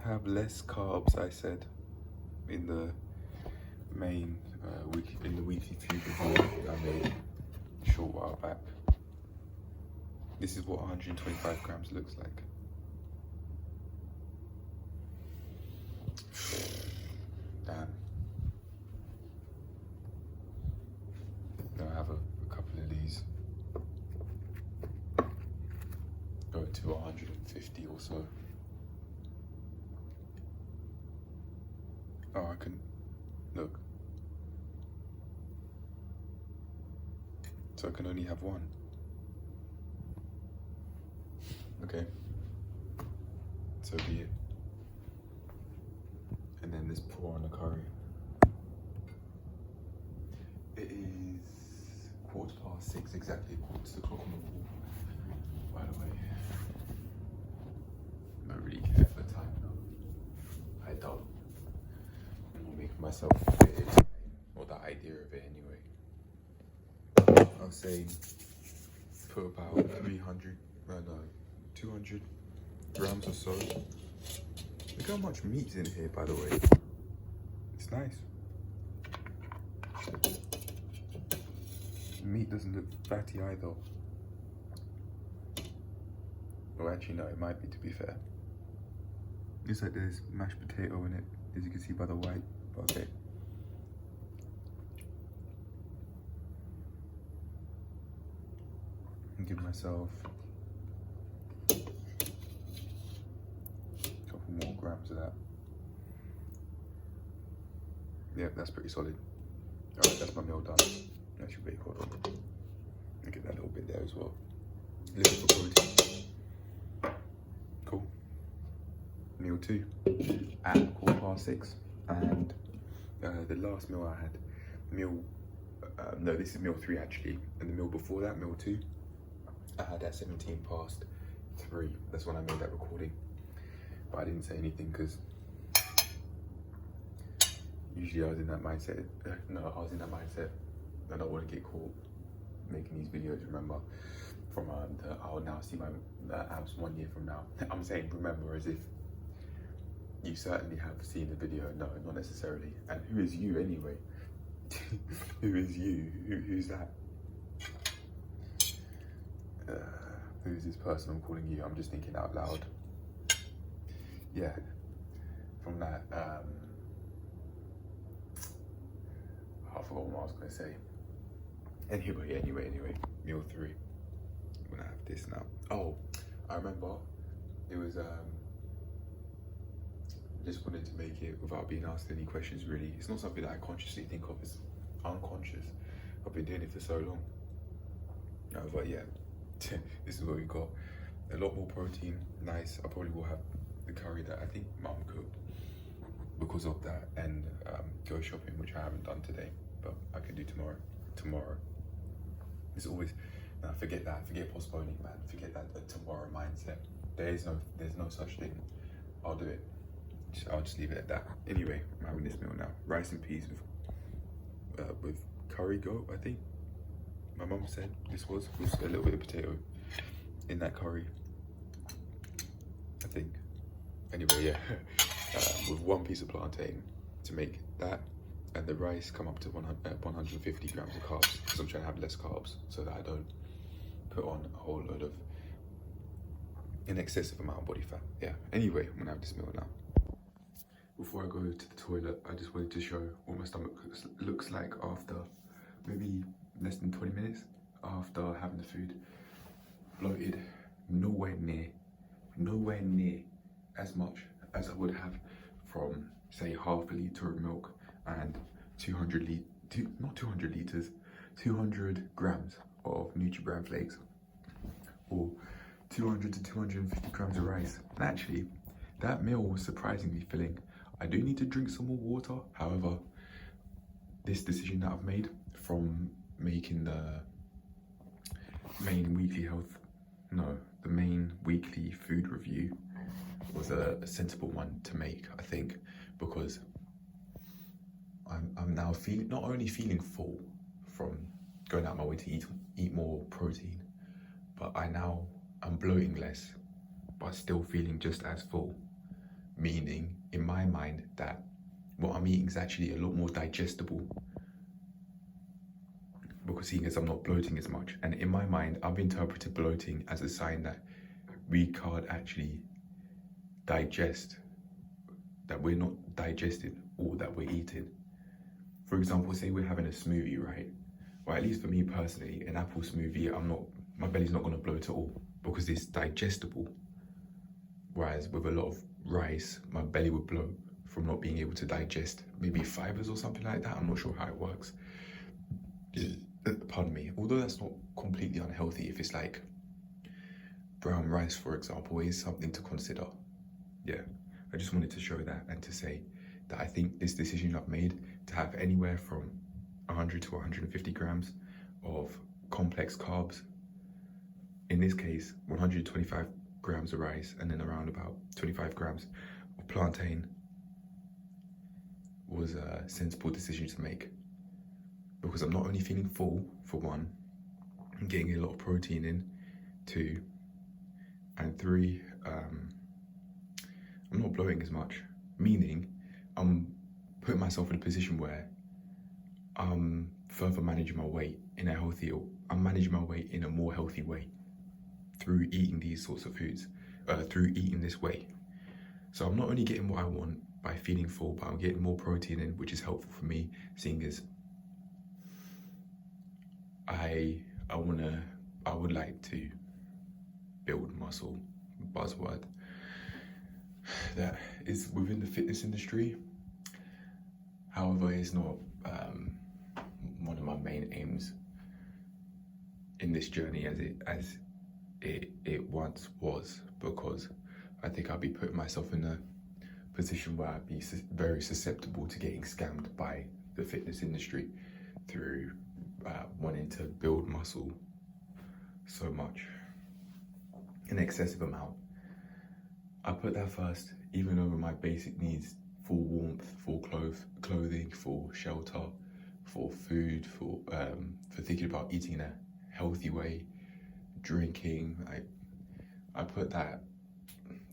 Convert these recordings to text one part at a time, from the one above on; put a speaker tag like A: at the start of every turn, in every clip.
A: have less carbs, I said in the main weekly food review I made a short while back. This is what 125 grams looks like. Damn. Now I have a couple of these. Go to 150 or so. Oh, I can look. So I can only have one. Okay. So be it. And then let's pour on the curry. It is 6:15 exactly, according to the clock on the wall. By the way, I don't really care for time now. I don't. I'm not making myself fit it, or the idea of it anyway. I'll say put about 200 grams or so. Look how much meat's in here, by the way. It's nice. Meat doesn't look fatty either. Well, actually, no, it might be, to be fair. Looks like there's mashed potato in it, as you can see by the white, but okay. And give myself a couple more grams of that. Yeah, that's pretty solid. All right, that's my meal done. Actually, wait, hold on. Look at that little bit there as well. Little for protein. Cool. Meal 2 at 6:15. And the last meal I had, no, this is meal 3 actually. And the meal before that, meal 2, I had at 3:17. That's when I made that recording. But I didn't say anything because usually I was in that mindset. I don't want to get caught making these videos, remember, from I'll now see my abs 1 year from now. I'm saying remember as if you certainly have seen the video. No, not necessarily. And who is you anyway? Who is you? Who's that? Who is this person I'm calling you? I'm just thinking out loud. Yeah, from that, I forgot what I was going to say. Anyway, meal 3. I'm gonna have this now. Oh, I remember it was, just wanted to make it without being asked any questions really. It's not something that I consciously think of, it's unconscious. I've been doing it for so long. But yeah, this is what we got. A lot more protein, nice. I probably will have the curry that I think Mum cooked because of that, and go shopping, which I haven't done today, but I can do tomorrow. It's always, forget postponing, man. Forget that tomorrow mindset. There's no such thing. I'll do it. I'll just leave it at that. Anyway, I'm having this meal now. Rice and peas with curry goat, I think. My mum said this was with a little bit of potato in that curry, I think. Anyway, yeah, with 1 piece of plantain to make that, and the rice come up to 150 grams of carbs, because I'm trying to have less carbs so that I don't put on a whole load of an excessive amount of body fat. Yeah, anyway, I'm gonna have this meal now. Before I go to the toilet, I just wanted to show what my stomach looks like after maybe less than 20 minutes after having the food. Bloated, nowhere near as much as I would have from, say, half a litre of milk and 200 grams of Nutri-Bran flakes, or 200 to 250 grams of rice. And actually, that meal was surprisingly filling. I do need to drink some more water. However, this decision that I've made from making the main weekly food review was a sensible one to make, I think, because I'm now not only feeling full from going out my way to eat more protein, but I'm bloating less, but still feeling just as full, meaning in my mind that what I'm eating is actually a lot more digestible, because seeing as I'm not bloating as much. And in my mind, I've interpreted bloating as a sign that we can't actually digest, that we're not digesting all that we're eating. For example, say we're having a smoothie, right? Or at least for me personally, an apple smoothie, my belly's not gonna bloat at all because it's digestible. Whereas with a lot of rice, my belly would bloat from not being able to digest maybe fibers or something like that. I'm not sure how it works. Pardon me. Although that's not completely unhealthy, if it's like brown rice, for example, is something to consider. Yeah, I just wanted to show that and to say that I think this decision I've made to have anywhere from 100 to 150 grams of complex carbs, in this case 125 grams of rice and then around about 25 grams of plantain, was a sensible decision to make, because I'm not only feeling full, for one, I'm getting a lot of protein in, 2, and 3, I'm not bloating as much, meaning I'm putting myself in a position where I'm further managing my weight in a healthier, I'm managing my weight in a more healthy way through eating these sorts of foods, through eating this way. So I'm not only getting what I want by feeling full, but I'm getting more protein in, which is helpful for me, seeing as I would like to build muscle, buzzword, that is within the fitness industry. However, it's not one of my main aims in this journey as it once was, because I think I'd be putting myself in a position where I'd be very susceptible to getting scammed by the fitness industry through wanting to build muscle so much, an excessive amount. I put that first, even over my basic needs for warmth, for clothing, for shelter, for food, for thinking about eating in a healthy way, drinking. I put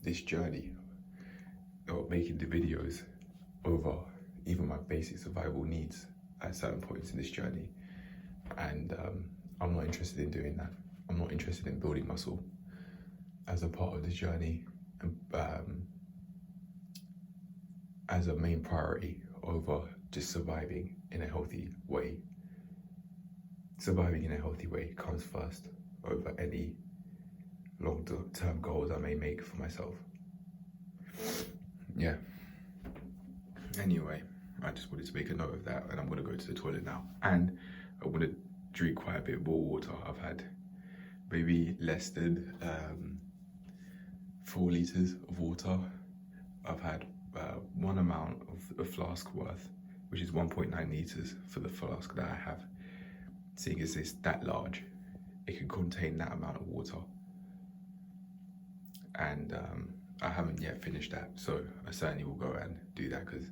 A: this journey of making the videos over even my basic survival needs at certain points in this journey. And I'm not interested in doing that. I'm not interested in building muscle as a part of this journey, as a main priority over just surviving in a healthy way. Surviving in a healthy way comes first over any long-term goals I may make for myself. Yeah. Anyway, I just wanted to make a note of that, and I'm gonna go to the toilet now. And I want to drink quite a bit more water. I've had maybe less than 4 litres of water. I've had one amount of a flask worth, which is 1.9 litres for the flask that I have. Seeing as it's that large, it can contain that amount of water. And I haven't yet finished that, so I certainly will go and do that, because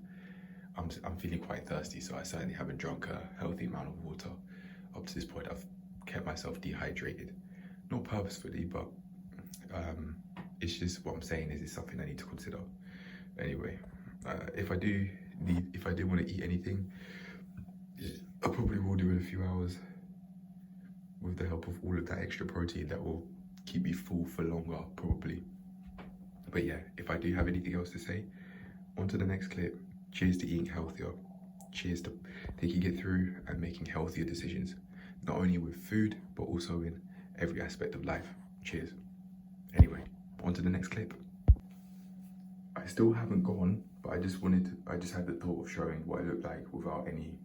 A: I'm feeling quite thirsty, so I certainly haven't drunk a healthy amount of water. Up to this point, I've kept myself dehydrated. Not purposefully, but it's just what I'm saying is it's something I need to consider. Anyway, if I do want to eat anything, I probably will do in a few hours with the help of all of that extra protein that will keep me full for longer, probably. But yeah, if I do have anything else to say, on to the next clip. Cheers to eating healthier. Cheers to thinking it through and making healthier decisions, not only with food, but also in every aspect of life. Cheers. Anyway, on to the next clip. I still haven't gone, but I just had the thought of showing what it looked like without anything,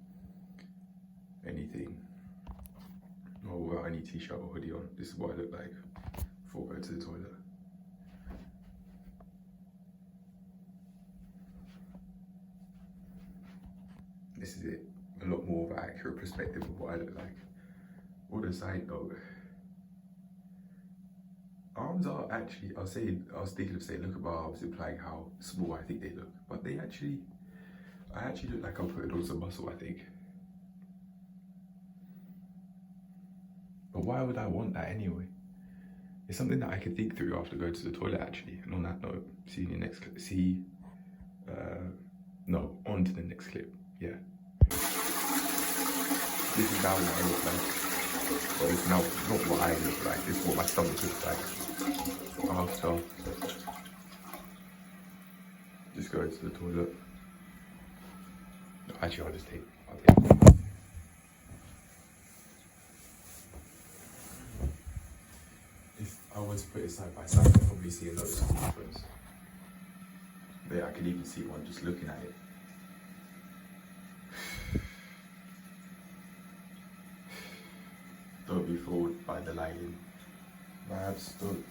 A: or without any t-shirt or hoodie on. This is what it looked like before I go to the toilet. This is it. A lot more of an accurate perspective of what I look like. On a side note, arms are actually, I was thinking of saying look at my arms, implying how small I think they look. But I actually look like I'm putting on some muscle, I think. But why would I want that anyway? It's something that I can think through after going to the toilet, actually. And on that note, see you in the next clip. See No, on to the next clip. Yeah. This is now what I look like. Well, it's now not what I look like, it's what my stomach looks like after. Just go to the toilet. No, actually, I'll take it. If I were to put it side by side, I'd probably see a noticeable difference. Yeah, I can even see one just looking at it. Don't be fooled by the lighting. My abs don't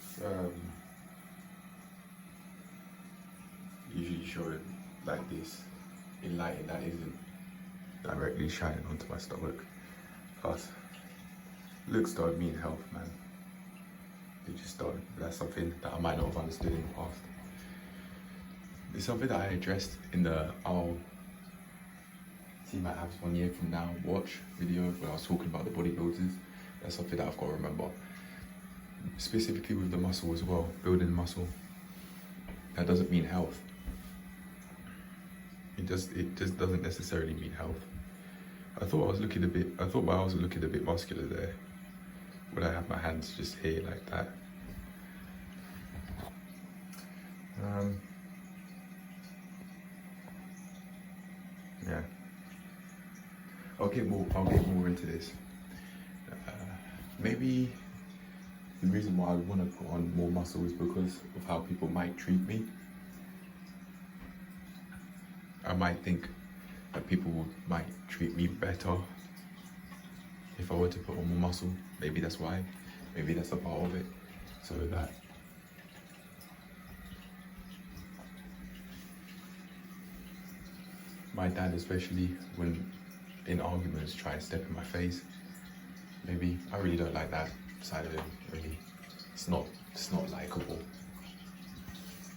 A: usually show it like this in lighting that isn't directly shining onto my stomach. Plus, looks don't mean health, man. They just don't. That's something that I might not have understood in the past. It's something that I addressed in the I'll see my abs 1 year from now watch video where I was talking about the bodybuilders. That's something that I've got to remember. Specifically with the muscle as well, building muscle. That doesn't mean health. It just doesn't necessarily mean health. I thought my arms were looking a bit muscular there when I had my hands just here like that. Yeah. I'll get more into this. Maybe the reason why I want to put on more muscle is because of how people might treat me. I might think that people might treat me better if I were to put on more muscle. Maybe that's why. Maybe that's a part of it. So that my dad, especially when in arguments, try and step in my face. Maybe I really don't like that side of him. Really, it's not likable.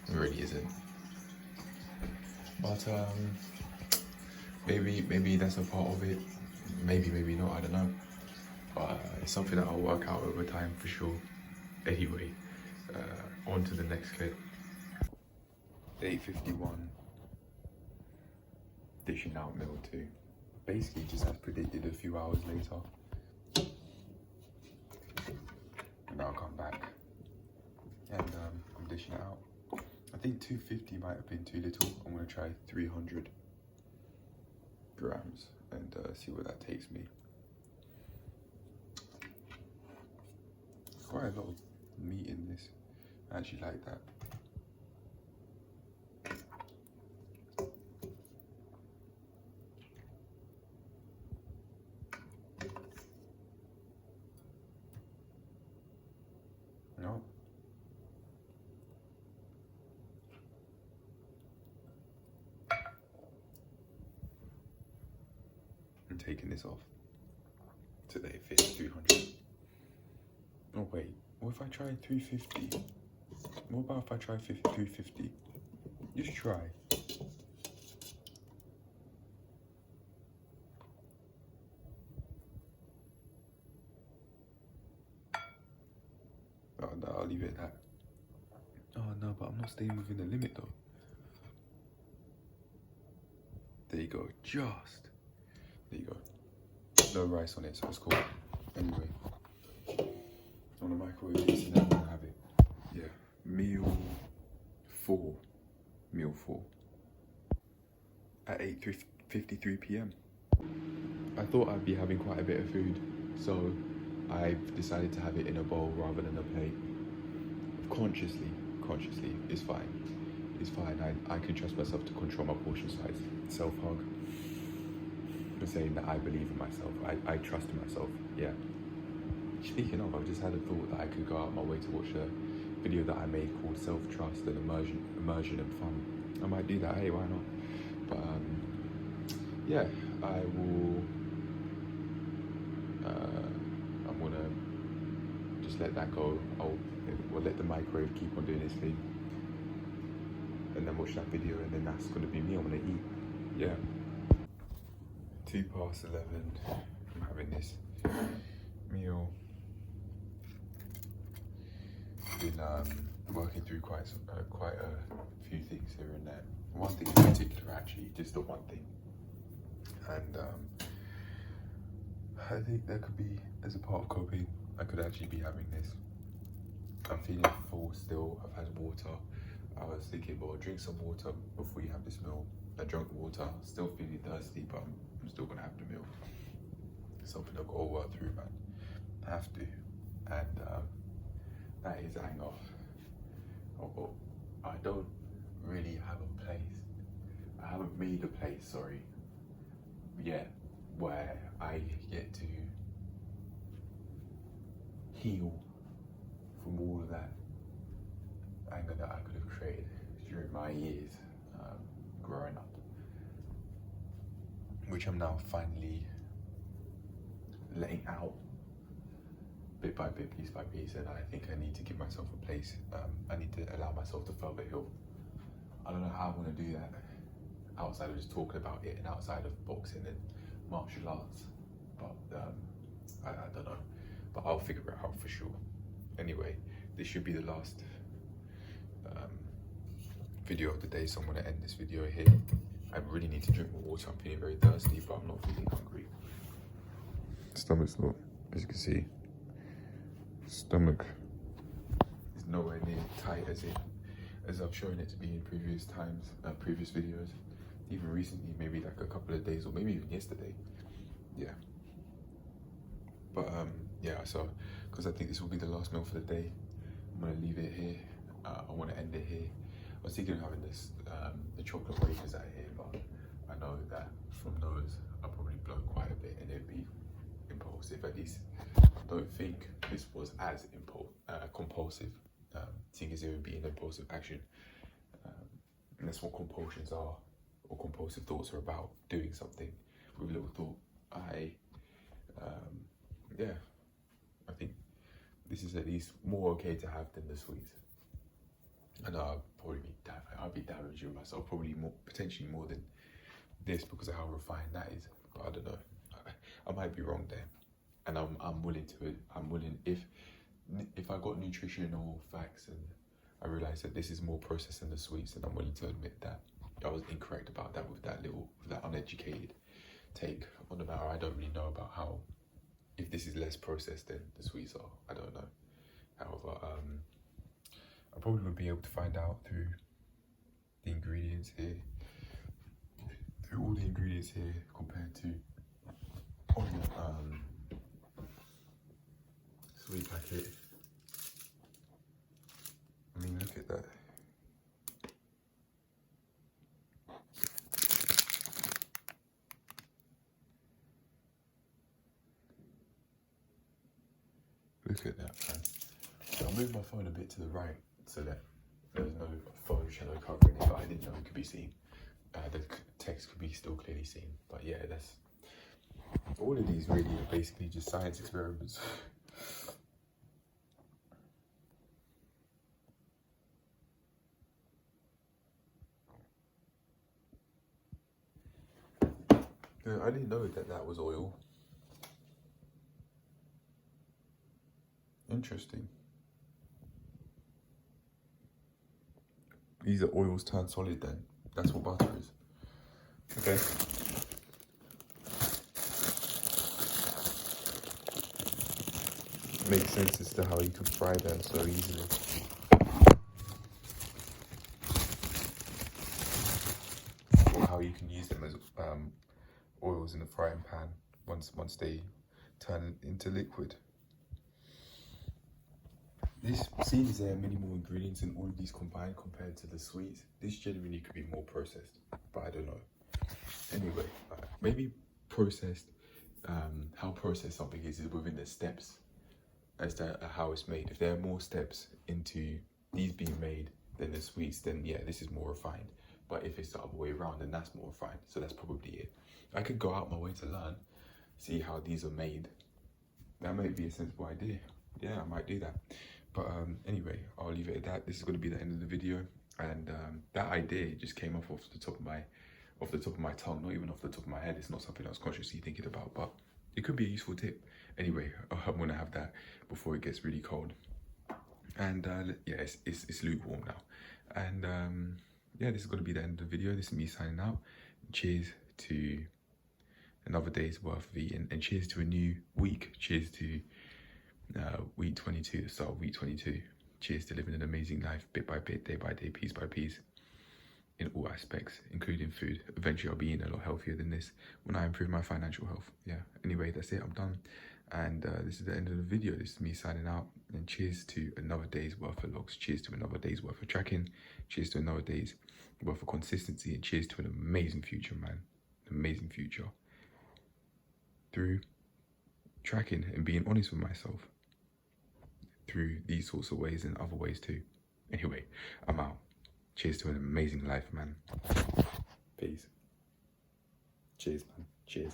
A: It really isn't. But maybe that's a part of it. Maybe not. I don't know. But it's something that I'll work out over time for sure. Anyway, on to the next clip. 8:51. Dishing out meal 2. Basically, just as predicted, a few hours later. And I'll come back and I'm dishing it out. I think 250 might have been too little. I'm gonna try 300 grams and see where that takes me. Quite a lot of meat in this. I actually like that. No. I'm taking this off. Today it fits 300. Oh wait, what if I try 350? What about if I try 350? Just try. Oh no, I'll leave it at that. Oh no, but I'm not staying within the limit though. There you go, just. There you go. No rice on it, so it's cool. Anyway, on the microwave, you see that I'm gonna have it. Yeah, meal 4. Meal 4. At 8:53 p.m. I thought I'd be having quite a bit of food, so I've decided to have it in a bowl rather than a plate. Consciously, it's fine. It's fine. I can trust myself to control my portion size. Self-hug. I'm saying that I believe in myself. I trust in myself. Yeah. Speaking of, I've just had a thought that I could go out of my way to watch a video that I made called Self-Trust and Immersion and Fun. I might do that. Hey, why not? But yeah, I will. I'm gonna just let that go. We'll let the microwave keep on doing its thing, and then watch that video, and then that's gonna be me. I'm gonna eat. Yeah. 11:02. I'm having this meal. Been working through quite a few things here and there. one thing in particular, actually, just the one thing. And I think there could be, as a part of coping, I could actually be having this. I'm feeling full still. I've had water. I was thinking, well, drink some water before you have this meal. I drank water, still feeling thirsty, but I'm still gonna have the meal. Something I've got to work through, man. I have to. And that is anger. I don't really have a place. I haven't made a place, sorry, yet where I get to heal from all of that anger that I could have created during my years growing up, which I'm now finally letting out bit by bit, piece by piece, and I think I need to give myself a place. I need to allow myself to further heal. I don't know how I'm going to do that outside of just talking about it and outside of boxing and martial arts, but I don't know, but I'll figure it out for sure. Anyway, this should be the last video of the day, so I'm going to end this video here. I really need to drink more water. I'm feeling very thirsty, but I'm not feeling hungry. Stomach's not, as you can see, stomach is nowhere near tight as I've shown it to be in previous times, previous videos, even recently, maybe like a couple of days or maybe even yesterday. Yeah. But yeah, so because I think this will be the last meal for the day, I'm gonna leave it here. I want to end it here. I was thinking of having this, the chocolate wafers out here, but I know that from those I'll probably blow quite a bit and it'd be impulsive. At least I don't think this was as compulsive, seeing as it would be an impulsive action. And that's what compulsions are, or compulsive thoughts are about, doing something with a little thought. Yeah, I think this is at least more okay to have than the sweets. I know I'll be damaging myself, probably more, potentially more than this because of how refined that is. But I don't know. I might be wrong there, and I'm willing to. I'm willing if I got nutritional facts and I realized that this is more processed than the sweets, then I'm willing to admit that I was incorrect about that with that uneducated take on the matter. I don't really know about how, if this is less processed than the sweets are. I don't know. However, I probably would be able to find out through the ingredients here, through all the ingredients here compared to on the sweet packet. I mean, look at that. Look at that, man. So I'll move my phone a bit to the right so that there's no phone shadow covering it, but I didn't know it could be seen. The text could be still clearly seen, but yeah, that's all of these really are basically just science experiments. Yeah, I didn't know that was oil. Interesting. These are oils turned solid then. That's what butter is. Okay. Makes sense as to how you can fry them so easily. Or how you can use them as oils in the frying pan once they turn into liquid. Seeing as there are many more ingredients in all of these combined compared to the sweets, this genuinely could be more processed, but I don't know. Anyway, maybe processed, how processed something is within the steps as to how it's made. If there are more steps into these being made than the sweets, then yeah, this is more refined. But if it's the other way around, then that's more refined. So that's probably it. I could go out my way to learn, see how these are made. That might be a sensible idea. Yeah, I might do that. But anyway, I'll leave it at that. This is going to be the end of the video, and that idea just came off the top of my tongue, not even off the top of my head. It's not something I was consciously thinking about, but it could be a useful tip. Anyway, I'm gonna have that before it gets really cold, and yeah, it's lukewarm now, and yeah, this is going to be the end of the video. This is me signing out. Cheers to another day's worth of eating, and cheers to a new week. Cheers to week 22, the start of week 22. Cheers to living an amazing life, bit by bit, day by day, piece by piece, in all aspects, including food. Eventually I'll be eating a lot healthier than this when I improve my financial health. Yeah, anyway, that's it, I'm done. And this is the end of the video. This is me signing out, and cheers to another day's worth of logs. Cheers to another day's worth of tracking. Cheers to another day's worth of consistency, and cheers to an amazing future, man. An amazing future through tracking and being honest with myself through these sorts of ways and other ways too. Anyway, I'm out. Cheers to an amazing life, man. Peace. Cheers, man. Cheers.